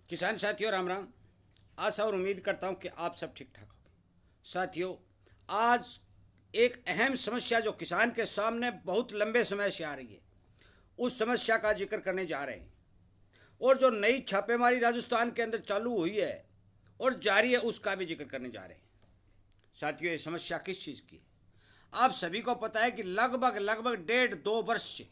किसान साथियों राम राम। आशा और उम्मीद करता हूं कि आप सब ठीक ठाक होंगे। साथियों, आज एक अहम समस्या जो किसान के सामने बहुत लंबे समय से आ रही है, उस समस्या का जिक्र करने जा रहे हैं। और जो नई छापेमारी राजस्थान के अंदर चालू हुई है और जारी है, उसका भी जिक्र करने जा रहे हैं। साथियों, ये समस्या किस चीज़ की है? आप सभी को पता है कि लगभग लगभग 1.5-2 वर्ष से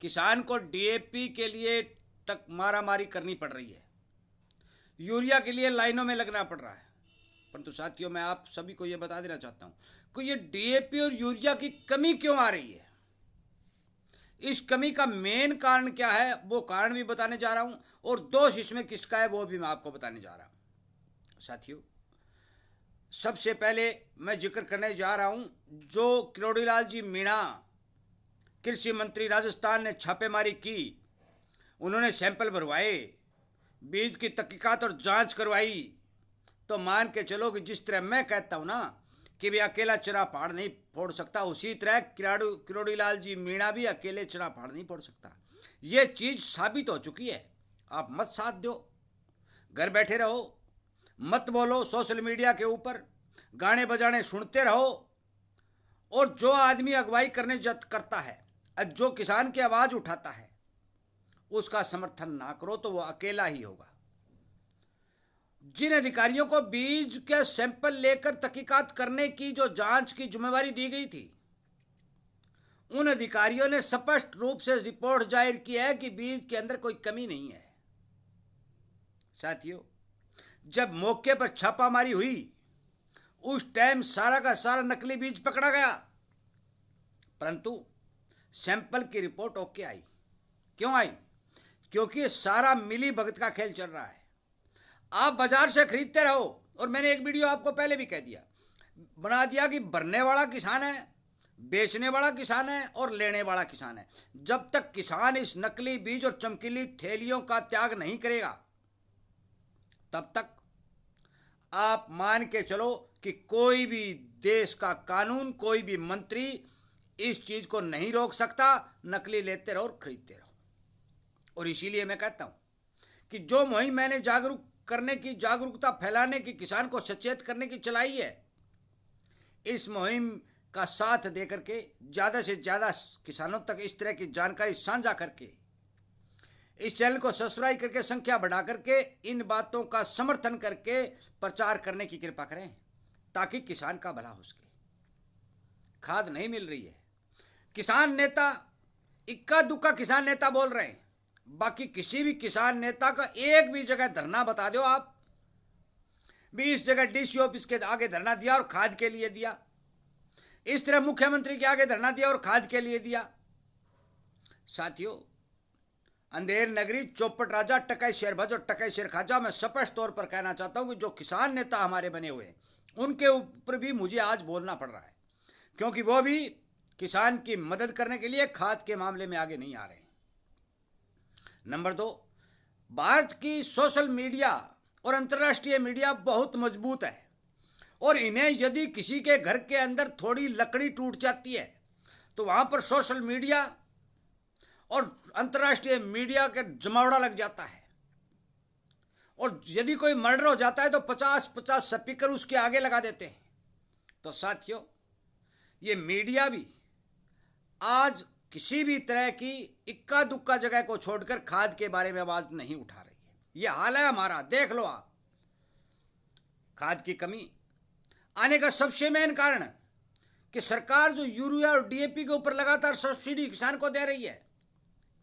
किसान को डीएपी के लिए तक मारामारी करनी पड़ रही है, यूरिया के लिए लाइनों में लगना पड़ रहा है। परंतु साथियों, मैं आप सभी को यह बता देना चाहता हूं कि ये डीएपी और यूरिया की कमी क्यों आ रही है, इस कमी का मेन कारण क्या है, वो कारण भी बताने जा रहा हूं, और दोष इसमें किसका है वो भी मैं आपको बताने जा रहा हूं। साथियों, सबसे पहले मैं जिक्र करने जा रहा हूं, जो किरोड़ीलाल जी मीणा कृषि मंत्री राजस्थान ने छापेमारी की, उन्होंने सैंपल भरवाए, बीज की तहकीकात और जांच करवाई। तो मान के चलो कि जिस तरह मैं कहता हूं ना कि भी अकेला चना पहाड़ नहीं फोड़ सकता, उसी तरह किरोड़ीलाल जी मीणा भी अकेले चना पहाड़ नहीं फोड़ सकता। ये चीज साबित हो चुकी है। आप मत साथ दो, घर बैठे रहो, मत बोलो सोशल मीडिया के ऊपर, गाने बजाने सुनते रहो, और जो आदमी अगुवाई करने करता है, जो किसान की आवाज उठाता है, उसका समर्थन ना करो तो वो अकेला ही होगा। जिन अधिकारियों को बीज के सैंपल लेकर तहकीकात करने की जो जांच की जिम्मेवारी दी गई थी, उन अधिकारियों ने स्पष्ट रूप से रिपोर्ट जाहिर की है कि बीज के अंदर कोई कमी नहीं है। साथियों, जब मौके पर छापामारी हुई, उस टाइम सारा का सारा नकली बीज पकड़ा गया, परंतु सैंपल की रिपोर्ट ओके आई। क्यों आई? क्योंकि सारा मिली भगत का खेल चल रहा है। आप बाजार से खरीदते रहो, और मैंने एक वीडियो आपको पहले भी कह दिया, बना दिया कि भरने वाला किसान है, बेचने वाला किसान है और लेने वाला किसान है। जब तक किसान इस नकली बीज और चमकीली थैलियों का त्याग नहीं करेगा, तब तक आप मान के चलो कि कोई भी देश का कानून, कोई भी मंत्री इस चीज को नहीं रोक सकता। नकली लेते रहो और खरीदते रहो। और इसीलिए मैं कहता हूं कि जो मुहिम मैंने जागरूक करने की, जागरूकता फैलाने की, किसान को सचेत करने की चलाई है, इस मुहिम का साथ देकर के ज्यादा से ज्यादा किसानों तक इस तरह की जानकारी साझा करके, इस चैनल को सब्सक्राइब करके, संख्या बढ़ा करके, इन बातों का समर्थन करके प्रचार करने की कृपा करें, ताकि किसान का भला हो सके। खाद नहीं मिल रही है, किसान नेता इक्का दुक्का किसान नेता बोल रहे हैं, बाकी किसी भी किसान नेता का एक भी जगह धरना बता दो आप भी, इस जगह डीसी ऑफिस के आगे धरना दिया और खाद के लिए दिया, इस तरह मुख्यमंत्री के आगे धरना दिया और खाद के लिए दिया। साथियों, अंधेर नगरी, चौपट राजा, टकई शेरभज और टकई शेर खाजा, मैं स्पष्ट तौर पर कहना चाहता हूं कि जो किसान नेता हमारे बने हुए हैं, उनके ऊपर भी मुझे आज बोलना पड़ रहा है, क्योंकि वो भी किसान की मदद करने के लिए खाद के मामले में आगे नहीं आ रहे हैं। नंबर 2, भारत की सोशल मीडिया और अंतर्राष्ट्रीय मीडिया बहुत मजबूत है, और इन्हें यदि किसी के घर के अंदर थोड़ी लकड़ी टूट जाती है, तो वहां पर सोशल मीडिया और अंतर्राष्ट्रीय मीडिया के जमावड़ा लग जाता है, और यदि कोई मर्डर हो जाता है तो 50-50 स्पीकर उसके आगे लगा देते हैं। तो साथियों, ये मीडिया भी आज किसी भी तरह की इक्का दुक्का जगह को छोड़कर खाद के बारे में आवाज नहीं उठा रही है। यह हाल है हमारा, देख लो आप। खाद की कमी आने का सबसे मेन कारण कि सरकार जो यूरिया और डीएपी के ऊपर लगातार सब्सिडी किसान को दे रही है।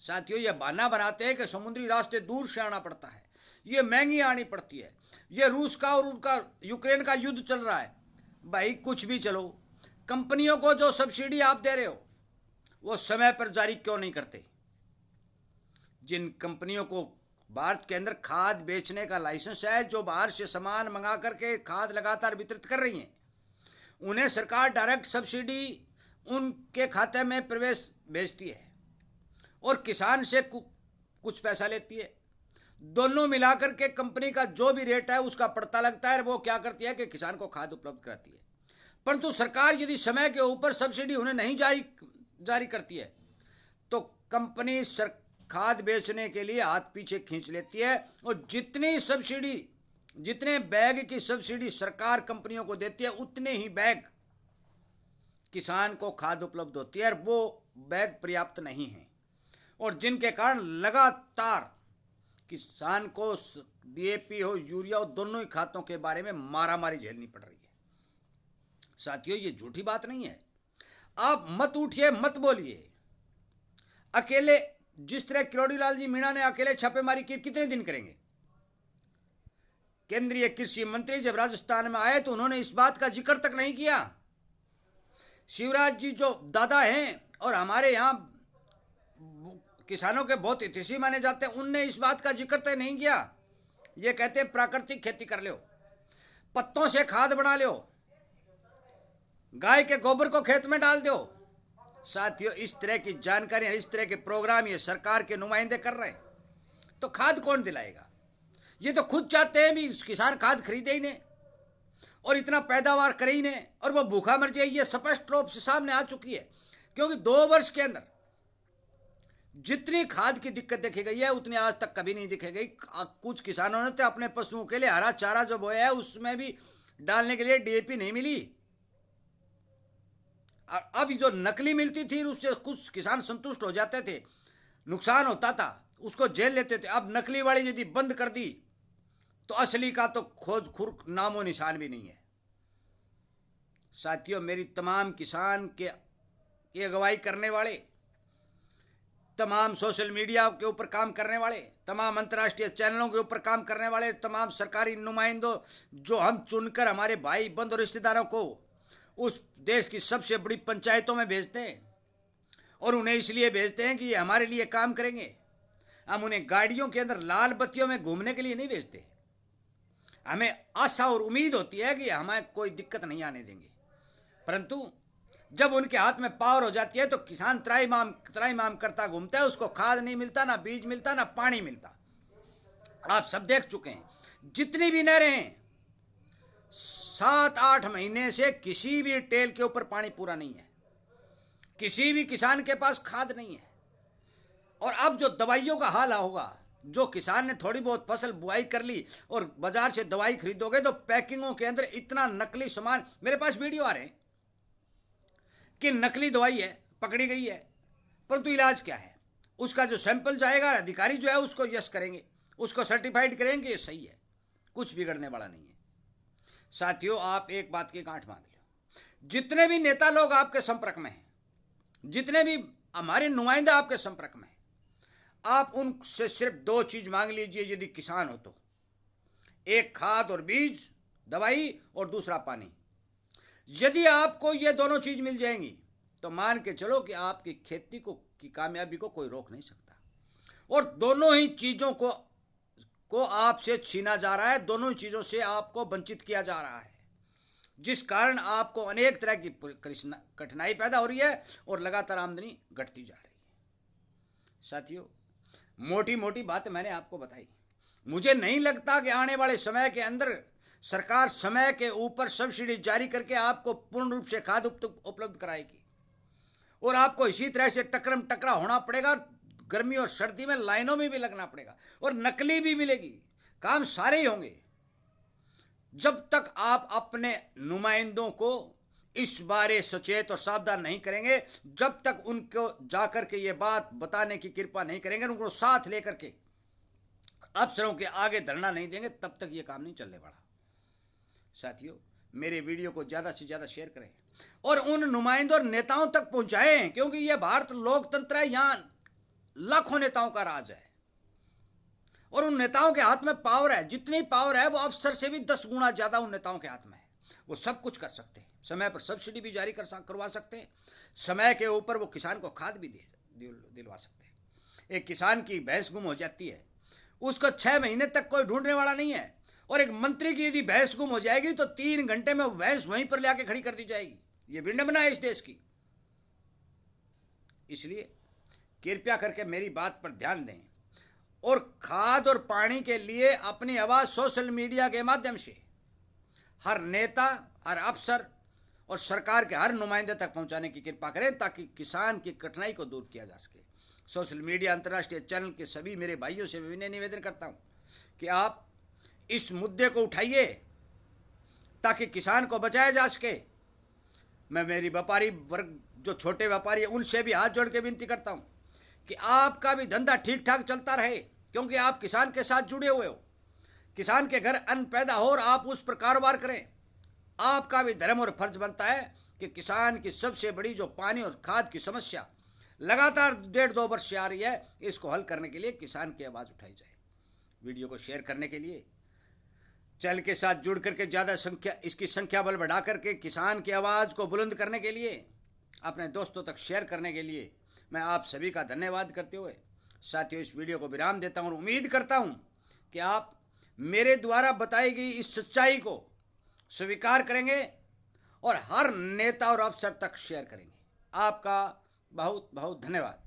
साथियों, यह बहाना बनाते हैं कि समुद्री रास्ते दूर से आना पड़ता है, यह महंगी आनी पड़ती है, यह रूस का और उनका यूक्रेन का युद्ध चल रहा है। भाई कुछ भी चलो, कंपनियों को जो सब्सिडी आप दे रहे हो वो समय पर जारी क्यों नहीं करते? जिन कंपनियों को भारत के अंदर खाद बेचने का लाइसेंस है, जो बाहर से सामान मंगा करके खाद लगातार वितरित कर रही हैं, उन्हें सरकार डायरेक्ट सब्सिडी उनके खाते में प्रवेश भेजती है और किसान से कुछ पैसा लेती है। दोनों मिलाकर के कंपनी का जो भी रेट है उसका पड़ता लगता है, वो क्या करती है कि किसान को खाद उपलब्ध कराती है। परंतु सरकार यदि समय के ऊपर सब्सिडी उन्हें नहीं जारी करती है, तो कंपनी खाद बेचने के लिए हाथ पीछे खींच लेती है, और जितने बैग की सब्सिडी सरकार कंपनियों को देती है, उतने ही बैग किसान को खाद उपलब्ध होती है, और वो बैग पर्याप्त नहीं है, और जिनके कारण लगातार किसान को डीएपी हो, यूरिया हो, दोनों ही खादों के बारे में मारामारी झेलनी पड़ रही है। साथियों, ये झूठी बात नहीं है। आप मत उठिए, मत बोलिए। अकेले जिस तरह किरोड़ीलाल जी मीणा ने अकेले छापेमारी की, कितने दिन करेंगे? केंद्रीय कृषि मंत्री जब राजस्थान में आए तो उन्होंने इस बात का जिक्र तक नहीं किया। शिवराज जी जो दादा हैं और हमारे यहां किसानों के बहुत हितैषी माने जाते हैं, उनने इस बात का जिक्र तक नहीं किया। ये कहते हैं प्राकृतिक खेती कर लो, पत्तों से खाद बना लो, गाय के गोबर को खेत में डाल दो। साथियों, इस तरह की जानकारी, इस तरह के प्रोग्राम ये सरकार के नुमाइंदे कर रहे हैं, तो खाद कौन दिलाएगा? ये तो खुद चाहते हैं भी किसान खाद खरीदे ही नहीं और इतना पैदावार करे ही नहीं, और वो भूखा मर जाए। ये स्पष्ट रूप से सामने आ चुकी है, क्योंकि 2 वर्ष के अंदर जितनी खाद की दिक्कत देखी गई है, उतनी आज तक कभी नहीं दिखी गई। कुछ किसानों ने तो अपने पशुओं के लिए हरा चारा जो बोया है, उसमें भी डालने के लिए डीएपी नहीं मिली। और अब जो नकली मिलती थी, उससे कुछ किसान संतुष्ट हो जाते थे, नुकसान होता था उसको झेल लेते थे। अब नकली वाली यदि बंद कर दी तो असली का तो खोज खुर नामो निशान भी नहीं है। साथियों, मेरी तमाम किसान के अगुवाई करने वाले, तमाम सोशल मीडिया के ऊपर काम करने वाले, तमाम अंतर्राष्ट्रीय चैनलों के ऊपर काम करने वाले, तमाम सरकारी नुमाइंदों जो हम चुनकर हमारे भाई बंधु और रिश्तेदारों को उस देश की सबसे बड़ी पंचायतों में भेजते हैं, और उन्हें इसलिए भेजते हैं कि ये हमारे लिए काम करेंगे। हम उन्हें गाड़ियों के अंदर लाल बत्तियों में घूमने के लिए नहीं भेजते। हमें आशा और उम्मीद होती है कि हमें कोई दिक्कत नहीं आने देंगे, परंतु जब उनके हाथ में पावर हो जाती है तो किसान त्राईमाम करता घूमता है। उसको खाद नहीं मिलता, ना बीज मिलता, ना पानी मिलता। आप सब देख चुके हैं, जितनी भी नहरें हैं, 7-8 महीने से किसी भी टेल के ऊपर पानी पूरा नहीं है, किसी भी किसान के पास खाद नहीं है। और अब जो दवाइयों का हाल होगा, जो किसान ने थोड़ी बहुत फसल बुआई कर ली और बाजार से दवाई खरीदोगे तो पैकिंगों के अंदर इतना नकली सामान, मेरे पास वीडियो आ रहे हैं कि नकली दवाई है, पकड़ी गई है, परंतु इलाज क्या है? उसका जो सैंपल जाएगा, अधिकारी जो है उसको यस करेंगे, उसको सर्टिफाइड करेंगे ये सही है, कुछ बिगड़ने वाला नहीं है। साथियों, आप एक बात की गांठ बांध लो, जितने भी नेता लोग आपके संपर्क में हैं, जितने भी हमारे नुमाइंदे आपके संपर्क में हैं, आप उनसे सिर्फ 2 चीज मांग लीजिए यदि किसान हो तो। एक खाद और बीज, दवाई, और दूसरा पानी। यदि आपको ये दोनों चीज मिल जाएंगी तो मान के चलो कि आपकी खेती की कामयाबी को कोई रोक नहीं सकता। और दोनों ही चीजों को आपसे छीना जा रहा है, दोनों ही चीजों से आपको वंचित किया जा रहा है, जिस कारण आपको अनेक तरह की कठिनाई पैदा हो रही है और लगातार आमदनी घटती जा रही है। साथियों, मोटी मोटी बात मैंने आपको बताई। मुझे नहीं लगता कि आने वाले समय के अंदर सरकार समय के ऊपर सब्सिडी जारी करके आपको पूर्ण रूप से खाद उपलब्ध कराएगी, और आपको इसी तरह से टकरम टकरा होना पड़ेगा। गर्मी और सर्दी में लाइनों में भी लगना पड़ेगा, और नकली भी मिलेगी। काम सारे ही होंगे। जब तक आप अपने नुमाइंदों को इस बारे सचेत और सावधान नहीं करेंगे, जब तक उनको जाकर के ये बात बताने की कृपा नहीं करेंगे, उनको साथ लेकर के अफसरों के आगे धरना नहीं देंगे, तब तक ये काम नहीं चलने वाला। साथियों, मेरे वीडियो को ज्यादा से ज्यादा शेयर करें और उन नुमाइंदों और नेताओं तक पहुंचाएं, क्योंकि यह भारत लोकतंत्र है, यहां लाखों नेताओं का राज है, और उन नेताओं के हाथ में पावर है। जितनी पावर है वो अफसर से भी 10 गुना ज्यादा उन नेताओं के हाथ में है। वो सब कुछ कर सकते हैं, समय पर सब्सिडी भी जारी करवा सकते हैं, समय के ऊपर वो किसान को खाद भी दिलवा सकते हैं। एक किसान की भैंस गुम हो जाती है, उसको 6 महीने तक कोई ढूंढने वाला नहीं है, और एक मंत्री की यदि भैंस गुम हो जाएगी तो 3 घंटे में वो भैंस वहीं पर लाके खड़ी कर दी जाएगी। ये विडंबना है इस देश की। इसलिए कृपया करके मेरी बात पर ध्यान दें, और खाद और पानी के लिए अपनी आवाज सोशल मीडिया के माध्यम से हर नेता, हर अफसर और सरकार के हर नुमाइंदे तक पहुंचाने की कृपा करें, ताकि किसान की कठिनाई को दूर किया जा सके। सोशल मीडिया अंतर्राष्ट्रीय चैनल के सभी मेरे भाइयों से विनय निवेदन करता हूं कि आप इस मुद्दे को उठाइए ताकि किसान को बचाया जा सके। मैं मेरी व्यापारी वर्ग जो छोटे व्यापारी है उनसे भी हाथ जोड़ के विनती करता हूं कि आपका भी धंधा ठीक ठाक चलता रहे, क्योंकि आप किसान के साथ जुड़े हुए हो। किसान के घर अन्न पैदा हो और आप उस पर कारोबार करें। आपका भी धर्म और फर्ज बनता है कि किसान की सबसे बड़ी जो पानी और खाद की समस्या लगातार 1.5-2 वर्ष से आ रही है, इसको हल करने के लिए किसान की आवाज़ उठाई जाए। वीडियो को शेयर करने के लिए, चैनल के साथ जुड़ करके ज़्यादा इसकी संख्या बल बढ़ा करके किसान की आवाज़ को बुलंद करने के लिए, अपने दोस्तों तक शेयर करने के लिए मैं आप सभी का धन्यवाद करते हुए साथियों इस वीडियो को विराम देता हूं और उम्मीद करता हूं कि आप मेरे द्वारा बताई गई इस सच्चाई को स्वीकार करेंगे और हर नेता और अफसर तक शेयर करेंगे। आपका बहुत बहुत धन्यवाद।